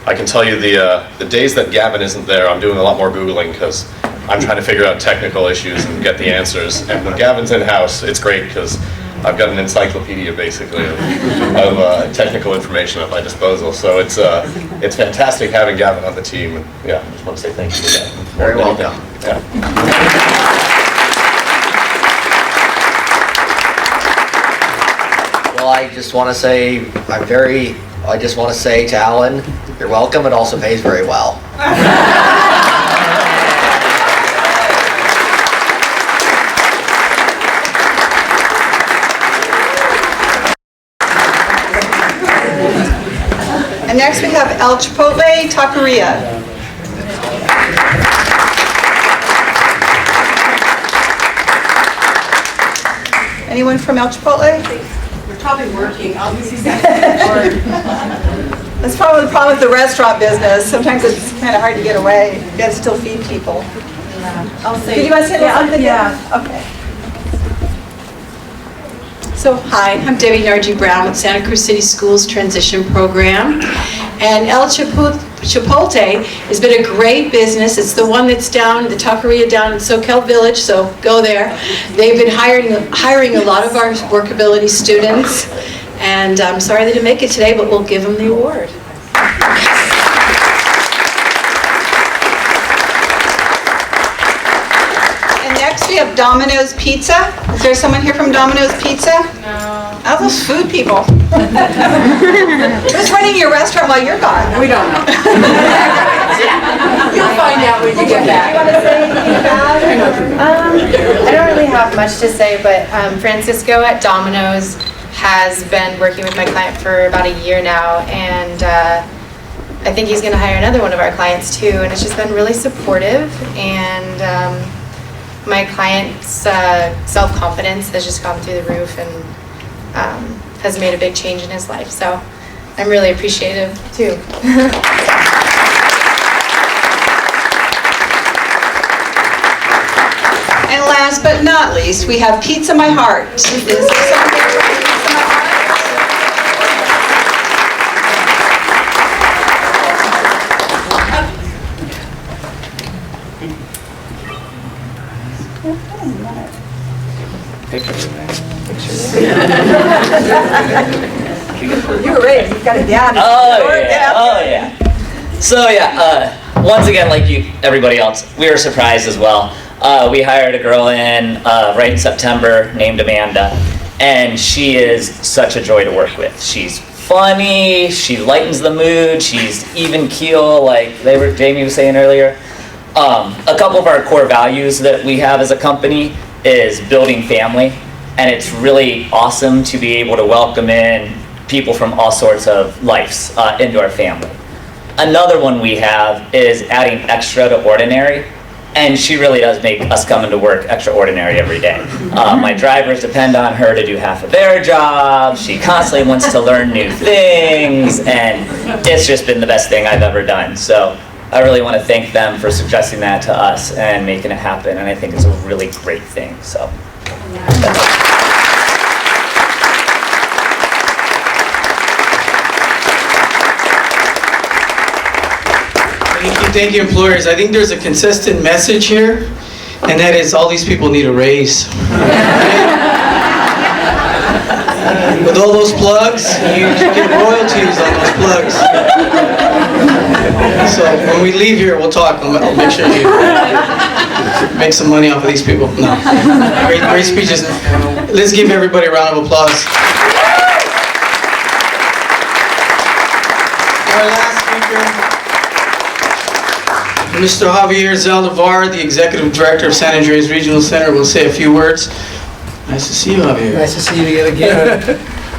I can tell you the days that Gavin isn't there, I'm doing a lot more Googling because I'm trying to figure out technical issues and get the answers. And when Gavin's in-house, it's great because I've got an encyclopedia basically of technical information at my disposal. So it's fantastic having Gavin on the team. And yeah, I just want to say thank you for that. Very welcome. Yeah. Well, I just want to say to Alan, you're welcome. It also pays very well. And next we have El Chipotle Taqueria. Anyone from El Chipotle? We're probably working. That's probably the problem with the restaurant business. Sometimes it's kind of hard to get away. You gotta still feed people. I'll say. Did you want to say something? Yeah. Okay. So, hi, I'm Debbie Nargi Brown with Santa Cruz City Schools Transition Program. And El Chipotle has been a great business. It's the one that's down, the taqueria down in Soquel Village, so go there. They've been hiring a lot of our workability students. And I'm sorry they didn't make it today, but we'll give them the award. And next we have Domino's Pizza. Is there someone here from Domino's Pizza? No. Oh, those food people. Who's running your restaurant while you're gone? We don't know. You'll find out when you get back. Do you want to say anything about it? I don't really have much to say, but Francisco at Domino's has been working with my client for about a year now, and I think he's going to hire another one of our clients too, and it's just been really supportive, and my client's self-confidence has just gone through the roof and has made a big change in his life, so I'm really appreciative too. And last but not least, we have Pizza My Heart. Is there someone here from Pizza My Heart? You were ready. You got it down. Oh yeah. So once again, like everybody else, we were surprised as well. We hired a girl in right in September named Amanda, and she is such a joy to work with. She's funny, she lightens the mood, she's even keel, like Jamie was saying earlier. A couple of our core values that we have as a company is building family, and it's really awesome to be able to welcome in people from all sorts of lives into our family. Another one we have is adding extra to ordinary, and she really does make us come into work extraordinary every day. My drivers depend on her to do half of their job. She constantly wants to learn new things, and it's just been the best thing I've ever done. So I really want to thank them for suggesting that to us and making it happen, and I think it's a really great thing. So. Thank you, employers. I think there's a consistent message here, and that is all these people need a raise. With all those plugs, you get royalties on those plugs. So when we leave here, we'll talk. I'll make sure you make some money off of these people. No. Great speeches. Let's give everybody a round of applause. Our last speaker, Mr. Javier Zaldivar, the Executive Director of San Andreas Regional Center, will say a few words. Nice to see you, Javier. Nice to see you yet again.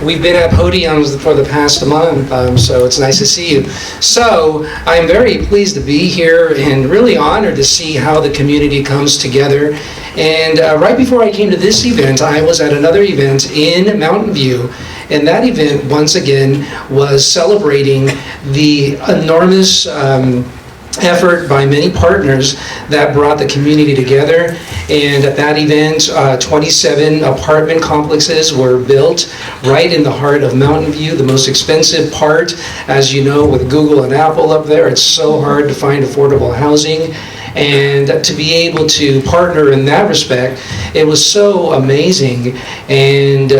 We've been at podiums for the past month, so it's nice to see you. So I'm very pleased to be here and really honored to see how the community comes together. And right before I came to this event, I was at another event in Mountain View. And that event, once again, was celebrating the enormous effort by many partners that brought the community together. And at that event, 27 apartment complexes were built right in the heart of Mountain View, the most expensive part. As you know, with Google and Apple up there, it's so hard to find affordable housing. And to be able to partner in that respect, it was so amazing. And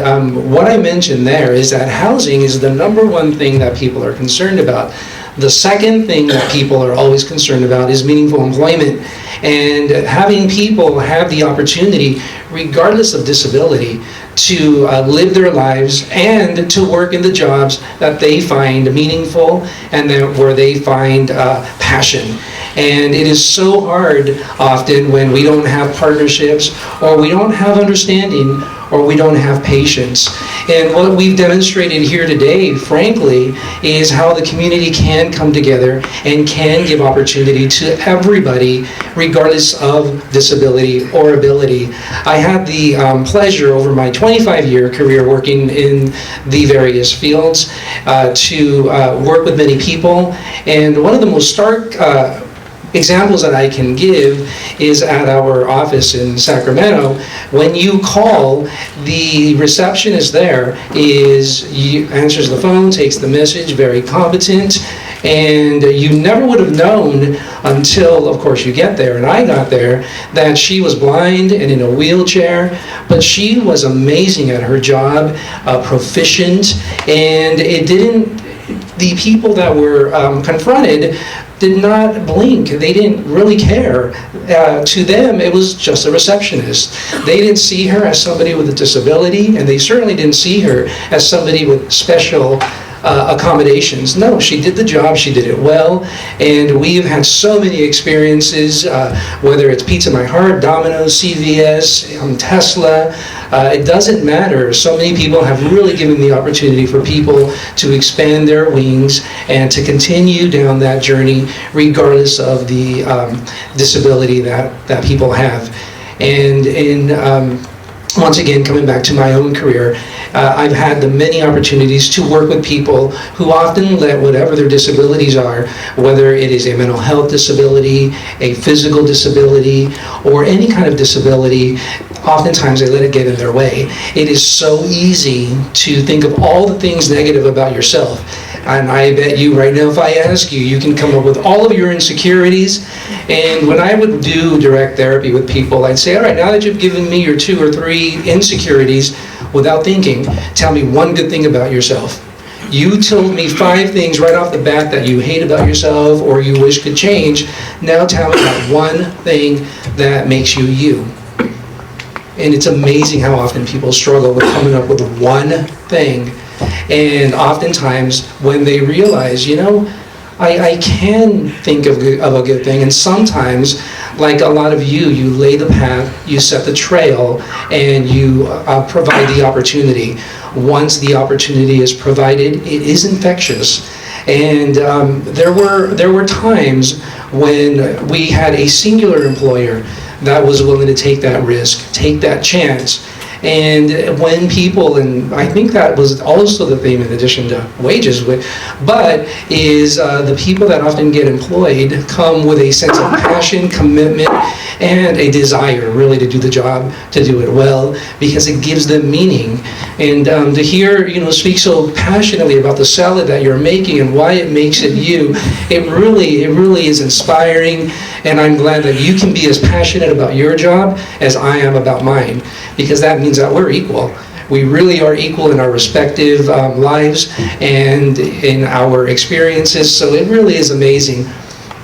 what I mentioned there is that housing is the #1 thing that people are concerned about. The second thing that people are always concerned about is meaningful employment, and having people have the opportunity, regardless of disability, to live their lives and to work in the jobs that they find meaningful and where they find passion. And it is so hard often when we don't have partnerships, or we don't have understanding, or we don't have patience. And what we've demonstrated here today, frankly, is how the community can come together and can give opportunity to everybody, regardless of disability or ability. I had the pleasure over my 25-year career working in the various fields to work with many people. And one of the most stark examples that I can give is at our office in Sacramento. When you call, the receptionist there answers the phone, takes the message, very competent, and you never would have known until, of course, you get there, and I got there, that she was blind and in a wheelchair, but she was amazing at her job, proficient, and the people that were confronted did not blink. They didn't really care. To them, it was just a receptionist. They didn't see her as somebody with a disability, and they certainly didn't see her as somebody with special accommodations. No, she did the job, she did it well, and we've had so many experiences, whether it's Pizza My Heart, Domino's, CVS, Tesla, it doesn't matter. So many people have really given the opportunity for people to expand their wings and to continue down that journey regardless of the disability that people have. And once again, coming back to my own career, I've had the many opportunities to work with people who often let whatever their disabilities are, whether it is a mental health disability, a physical disability, or any kind of disability, oftentimes they let it get in their way. It is so easy to think of all the things negative about yourself. And I bet you right now, if I ask you, you can come up with all of your insecurities. And when I would do direct therapy with people, I'd say, all right, now that you've given me your 2 or 3 insecurities, without thinking, tell me one good thing about yourself. You told me 5 things right off the bat that you hate about yourself or you wish could change. Now tell me about one thing that makes you you. And it's amazing how often people struggle with coming up with one thing. And oftentimes when they realize, I can think of a good thing, and sometimes, like a lot of you lay the path, you set the trail, and you provide the opportunity. Once the opportunity is provided, it is infectious. And there were times when we had a singular employer that was willing to take that risk, take that chance. And when people, and I think that was also the theme in addition to wages, but is the people that often get employed come with a sense of passion, commitment, and a desire really to do the job, to do it well, because it gives them meaning. And to hear, speak so passionately about the salad that you're making and why it makes it you, it really is inspiring. And I'm glad that you can be as passionate about your job as I am about mine, because that means that we're equal. We really are equal in our respective lives and in our experiences, so it really is amazing.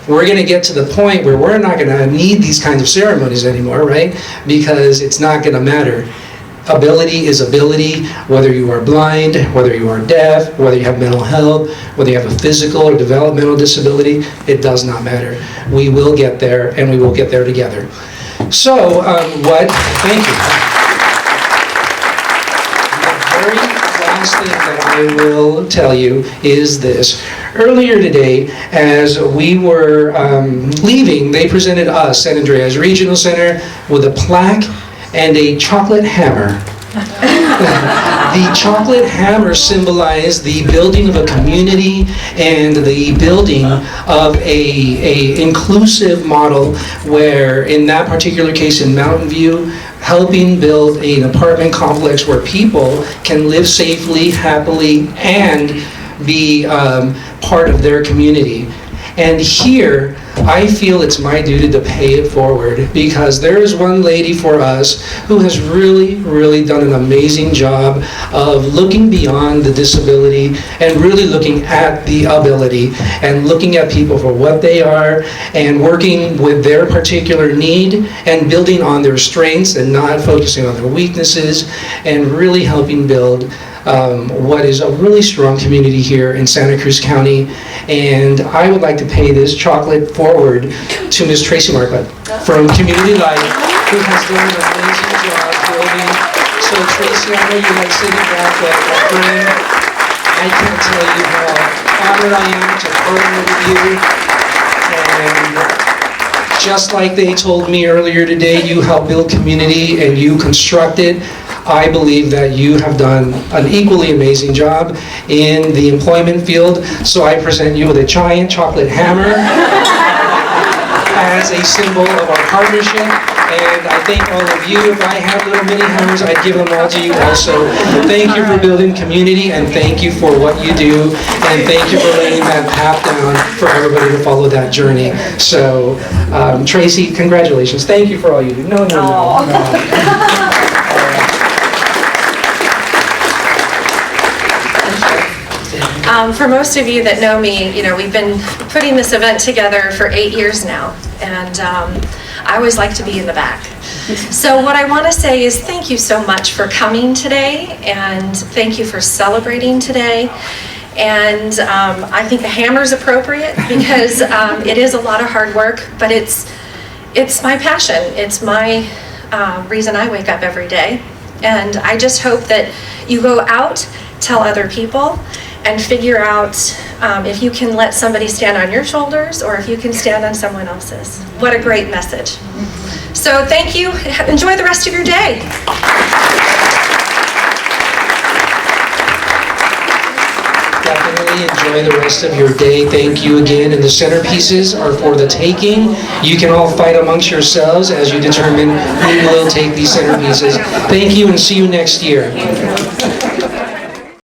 We're going to get to the point where we're not going to need these kinds of ceremonies anymore, right? Because it's not going to matter. Ability is ability, whether you are blind, whether you are deaf, whether you have mental health, whether you have a physical or developmental disability, it does not matter. We will get there, and we will get there together. So, thank you. The very last thing that I will tell you is this. Earlier today, as we were leaving, they presented us, San Andreas Regional Center, with a plaque and a chocolate hammer. The chocolate hammer symbolized the building of a community and the building of a inclusive model where, in that particular case in Mountain View, helping build an apartment complex where people can live safely, happily, and be part of their community. And here, I feel it's my duty to pay it forward, because there is one lady for us who has really done an amazing job of looking beyond the disability and really looking at the ability and looking at people for what they are and working with their particular need and building on their strengths and not focusing on their weaknesses, and really helping build what is a really strong community here in Santa Cruz County. And I would like to pay this chocolate forward to Ms. Tracy Marquette from Community Life, who has done an amazing job building. So Tracy, I know you like sitting back at that frame. I can't tell you how honored I am to partner with you. And just like they told me earlier today, you help build community and you construct it. I believe that you have done an equally amazing job in the employment field. So I present you with a giant chocolate hammer as a symbol of our partnership. And I thank all of you. If I had little mini hammers, I'd give them all to you also. Thank you for building community, and thank you for what you do, and thank you for laying that path down for everybody to follow that journey. So, Tracy, congratulations. Thank you for all you do. No. For most of you that know me, we've been putting this event together for 8 years now, and I always like to be in the back. So what I want to say is thank you so much for coming today, and thank you for celebrating today. And I think the hammer is appropriate because it is a lot of hard work, but it's my passion. It's my reason I wake up every day. And I just hope that you go out, tell other people, and figure out if you can let somebody stand on your shoulders or if you can stand on someone else's. What a great message. So thank you. Enjoy the rest of your day. Definitely enjoy the rest of your day. Thank you again. And the centerpieces are for the taking. You can all fight amongst yourselves as you determine who will take these centerpieces. Thank you, and see you next year.